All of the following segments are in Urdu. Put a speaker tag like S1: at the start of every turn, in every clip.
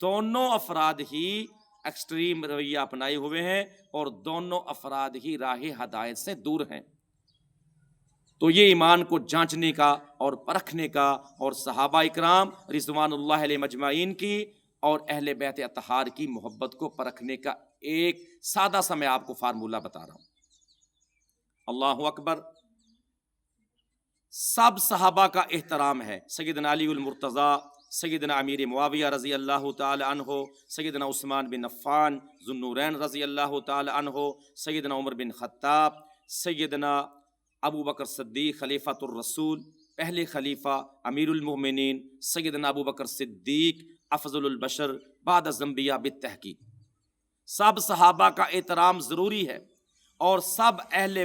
S1: دونوں افراد ہی ایکسٹریم رویہ اپنائے ہوئے ہیں اور دونوں افراد ہی راہ ہدایت سے دور ہیں۔ تو یہ ایمان کو جانچنے کا اور پرکھنے کا، اور صحابہ اکرام رضوان اللہ علیہ مجمعین کی اور اہل بیت اطہار کی محبت کو پرکھنے کا ایک سادہ سا میں آپ کو فارمولہ بتا رہا ہوں۔ اللہ اکبر۔ سب صحابہ کا احترام ہے، سیدنا علی المرتضیٰ، سیدنا امیر معاویہ رضی اللہ تعالی عنہ، سیدنا عثمان بن عفان ذو النورین رضی اللہ تعالی عنہ، سیدنا عمر بن خطاب، سیدنا ابو بکر صدیق خلیفۃ الرسول، پہلے خلیفہ امیر المومنین، سیدنا ابو بکر صدیق افضل البشر بعد الانبیاء بالتحقیق۔ سب صحابہ کا احترام ضروری ہے، اور سب اہل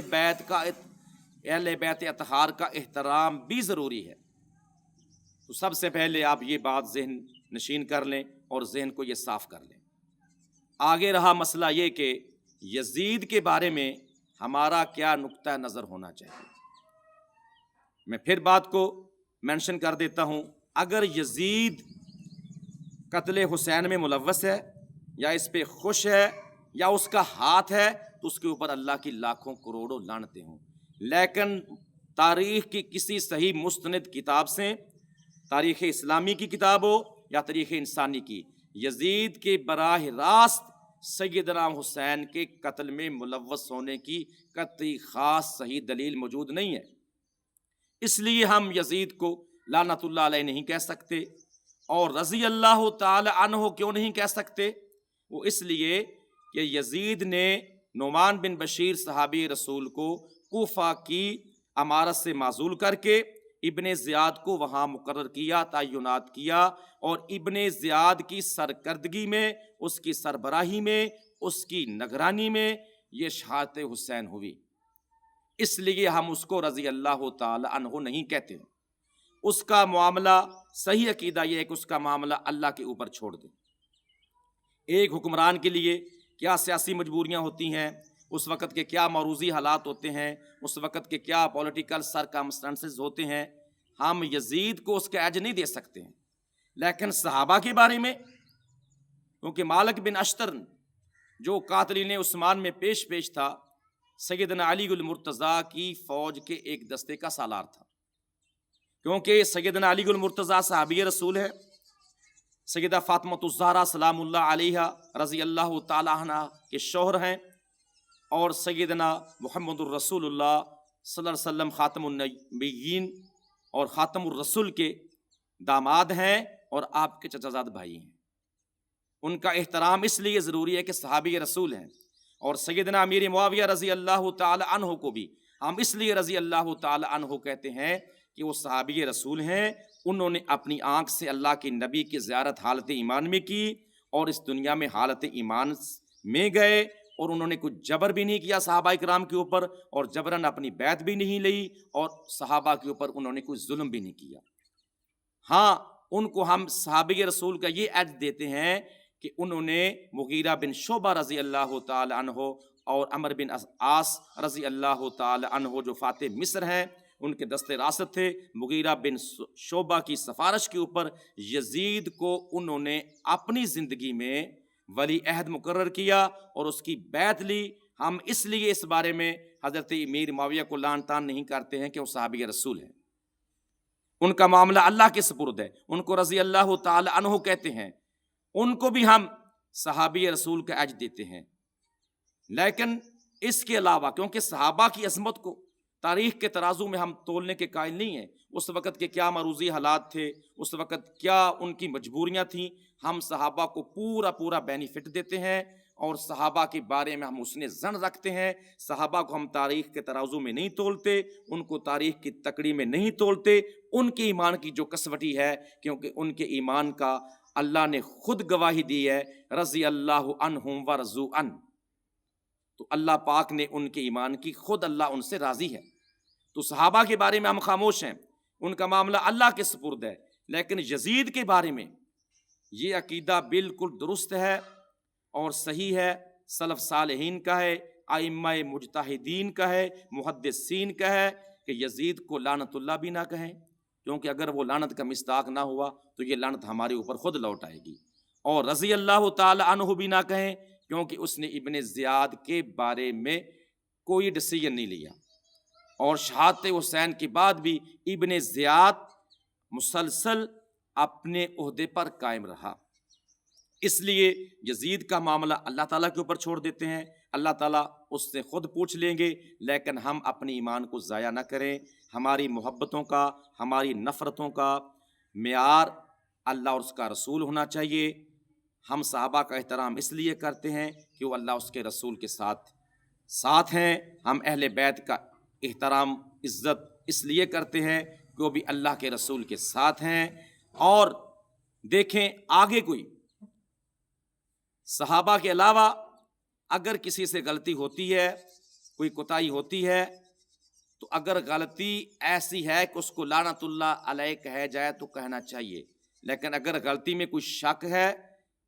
S1: بیت اطہار کا احترام بھی ضروری ہے۔ تو سب سے پہلے آپ یہ بات ذہن نشین کر لیں اور ذہن کو یہ صاف کر لیں۔ آگے رہا مسئلہ یہ کہ یزید کے بارے میں ہمارا کیا نقطہ نظر ہونا چاہیے۔ میں پھر بات کو مینشن کر دیتا ہوں، اگر یزید قتل حسین میں ملوث ہے یا اس پہ خوش ہے یا اس کا ہاتھ ہے تو اس کے اوپر اللہ کی لاکھوں کروڑوں لعنتیں ہوں، لیکن تاریخ کی کسی صحیح مستند کتاب سے، تاریخ اسلامی کی کتاب ہو یا تاریخ انسانی کی، یزید کے براہ راست سیدنا حسین کے قتل میں ملوث ہونے کی قطعی خاص صحیح دلیل موجود نہیں ہے۔ اس لیے ہم یزید کو لعنت اللہ علیہ نہیں کہہ سکتے، اور رضی اللہ تعالی عنہ کیوں نہیں کہہ سکتے؟ وہ اس لیے کہ یزید نے نعمان بن بشیر صحابی رسول کو کوفہ کی امارت سے معزول کر کے ابن زیاد کو وہاں مقرر کیا، تعینات کیا، اور ابن زیاد کی سرکردگی میں، اس کی سربراہی میں، اس کی نگرانی میں یہ شہادت حسین ہوئی۔ اس لیے ہم اس کو رضی اللہ تعالی عنہ نہیں کہتے۔ اس کا معاملہ، صحیح عقیدہ یہ ہے کہ اس کا معاملہ اللہ کے اوپر چھوڑ دیں۔ ایک حکمران کے لیے کیا سیاسی مجبوریاں ہوتی ہیں، اس وقت کے کیا معروضی حالات ہوتے ہیں، اس وقت کے کیا پولیٹیکل سرکمسٹانسز ہوتے ہیں، ہم یزید کو اس کا ایج نہیں دے سکتے ہیں۔ لیکن صحابہ کے بارے میں، کیونکہ مالک بن اشتر جو قاتلین عثمان میں پیش تھا، سیدنا علی المرتضیٰ کی فوج کے ایک دستے کا سالار تھا، کیونکہ سیدنا علی المرتضیٰ صحابی رسول ہے، سیدہ فاطمہ الزہرا سلام اللہ علیہا رضی اللہ تعالی عنہ کے شوہر ہیں، اور سیدنا محمد الرسول اللہ صلی اللہ علیہ وسلم خاتم النبیین اور خاتم الرسول کے داماد ہیں، اور آپ کے چچا زاد بھائی ہیں۔ ان کا احترام اس لیے ضروری ہے کہ صحابی رسول ہیں، اور سیدنا امیر معاویہ رضی اللہ تعالی عنہ کو بھی ہم اس لیے رضی اللہ تعالی عنہ کہتے ہیں کہ وہ صحابی رسول ہیں۔ انہوں نے اپنی آنکھ سے اللہ کے نبی کی زیارت حالت ایمان میں کی، اور اس دنیا میں حالت ایمان میں گئے، اور انہوں نے کچھ جبر بھی نہیں کیا صحابہ اکرام کے اوپر، اور جبراً اپنی بیعت بھی نہیں لی، اور صحابہ کے اوپر انہوں نے کوئی ظلم بھی نہیں کیا۔ ہاں، ان کو ہم صحابی رسول کا یہ ایج دیتے ہیں کہ انہوں نے مغیرہ بن شعبہ رضی اللہ تعالی عنہ اور عمر بن عاص رضی اللہ تعالی عنہ جو فاتح مصر ہیں، ان کے دست راست تھے، مغیرہ بن شعبہ کی سفارش کے اوپر یزید کو انہوں نے اپنی زندگی میں ولی عہد مقرر کیا اور اس کی بیعت لی۔ ہم اس لیے اس بارے میں حضرت امیر معاویہ کو لعن طعن نہیں کرتے ہیں کہ وہ صحابی رسول ہیں، ان کا معاملہ اللہ کے سپرد ہے، ان کو رضی اللہ تعالی عنہ کہتے ہیں، ان کو بھی ہم صحابی رسول کا ایج دیتے ہیں۔ لیکن اس کے علاوہ، کیونکہ صحابہ کی عظمت کو تاریخ کے ترازو میں ہم تولنے کے قائل نہیں ہیں، اس وقت کے کیا معروضی حالات تھے، اس وقت کیا ان کی مجبوریاں تھیں، ہم صحابہ کو پورا بینیفٹ دیتے ہیں، اور صحابہ کے بارے میں ہم حسن ظن رکھتے ہیں۔ صحابہ کو ہم تاریخ کے ترازو میں نہیں تولتے، ان کو تاریخ کی تکڑی میں نہیں تولتے، ان کے ایمان کی جو کسوٹی ہے، کیونکہ ان کے ایمان کا اللہ نے خود گواہی دی ہے، رضی اللہ عنہم ورضوا عنہ، تو اللہ پاک نے ان کے ایمان کی خود اللہ ان سے راضی ہے۔ تو صحابہ کے بارے میں ہم خاموش ہیں، ان کا معاملہ اللہ کے سپرد ہے۔ لیکن یزید کے بارے میں یہ عقیدہ بالکل درست ہے اور صحیح ہے، سلف صالحین کا ہے، ائمہ مجتہدین کا ہے، محدثین کا ہے کہ یزید کو لعنت اللہ بھی نہ کہیں، کیونکہ اگر وہ لعنت کا مصداق نہ ہوا تو یہ لعنت ہمارے اوپر خود لوٹ آئے گی۔ اور رضی اللہ تعالی عنہ بھی نہ کہیں، کیونکہ اس نے ابن زیاد کے بارے میں کوئی ڈیسیژن نہیں لیا، اور شہادت حسین کے بعد بھی ابن زیاد مسلسل اپنے عہدے پر قائم رہا۔ اس لیے یزید کا معاملہ اللہ تعالیٰ کے اوپر چھوڑ دیتے ہیں، اللہ تعالیٰ اس سے خود پوچھ لیں گے، لیکن ہم اپنے ایمان کو ضائع نہ کریں۔ ہماری محبتوں کا، ہماری نفرتوں کا معیار اللہ اور اس کا رسول ہونا چاہیے۔ ہم صحابہ کا احترام اس لیے کرتے ہیں کہ وہ اللہ اس کے رسول کے ساتھ ہیں۔ ہم اہل بیت کا احترام عزت اس لیے کرتے ہیں کہ وہ بھی اللہ کے رسول کے ساتھ ہیں۔ اور دیکھیں آگے کوئی صحابہ کے علاوہ اگر کسی سے غلطی ہوتی ہے، کوئی کوتاہی ہوتی ہے، تو اگر غلطی ایسی ہے کہ اس کو لعنت اللہ علیہ کہا جائے تو کہنا چاہیے، لیکن اگر غلطی میں کوئی شک ہے،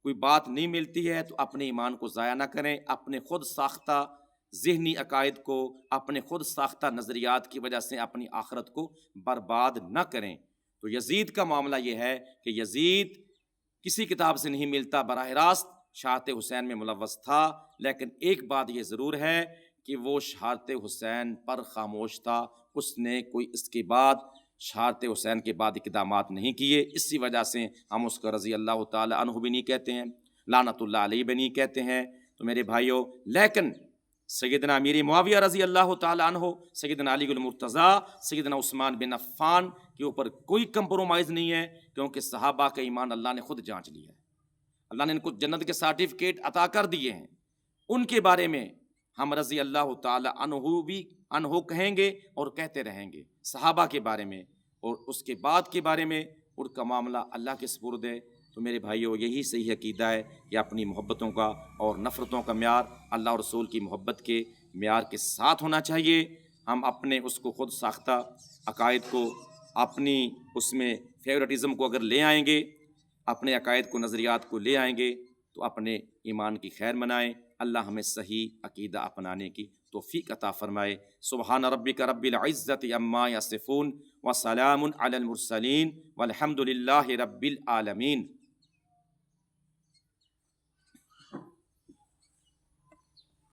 S1: کوئی بات نہیں ملتی ہے، تو اپنے ایمان کو ضائع نہ کریں، اپنے خود ساختہ ذہنی عقائد کو، اپنے خود ساختہ نظریات کی وجہ سے اپنی آخرت کو برباد نہ کریں۔ تو یزید کا معاملہ یہ ہے کہ یزید کسی کتاب سے نہیں ملتا، براہ راست شہادت حسین میں ملوث تھا، لیکن ایک بات یہ ضرور ہے کہ وہ شہادت حسین پر خاموش تھا، اس نے کوئی اس کے بعد شہادت حسین کے بعد اقدامات نہیں کیے۔ اسی وجہ سے ہم اس کو رضی اللہ تعالی عنہ بھی نہیں کہتے ہیں، لعنت اللہ علیہ بھی نہیں کہتے ہیں۔ تو میرے بھائیوں، لیکن سیدنا امیر معاویہ رضی اللہ تعالی عنہ، سیدنا علی المرتضیٰ، سیدنا عثمان بن عفان کے اوپر کوئی کمپرومائز نہیں ہے، کیونکہ صحابہ کا ایمان اللہ نے خود جانچ لیا ہے، اللہ نے ان کو جنت کے سرٹیفکیٹ عطا کر دیے ہیں۔ ان کے بارے میں ہم رضی اللہ تعالی عنہ کہیں گے اور کہتے رہیں گے، صحابہ کے بارے میں اور اس کے بعد کے بارے میں ان کا معاملہ اللہ کے سپرد ہے۔ تو میرے بھائیوں، یہی صحیح عقیدہ ہے کہ اپنی محبتوں کا اور نفرتوں کا معیار اللہ اور رسول کی محبت کے معیار کے ساتھ ہونا چاہیے۔ ہم اپنے اس کو خود ساختہ عقائد کو، اپنی اس میں فیورٹزم کو اگر لے آئیں گے، اپنے عقائد کو، نظریات کو لے آئیں گے، تو اپنے ایمان کی خیر منائیں۔ اللہ ہمیں صحیح عقیدہ اپنانے کی توفیق عطا فرمائے۔ سبحان ربک رب العزت عما یصفون وسلام علی المرسلین والحمد للہ رب العالمین۔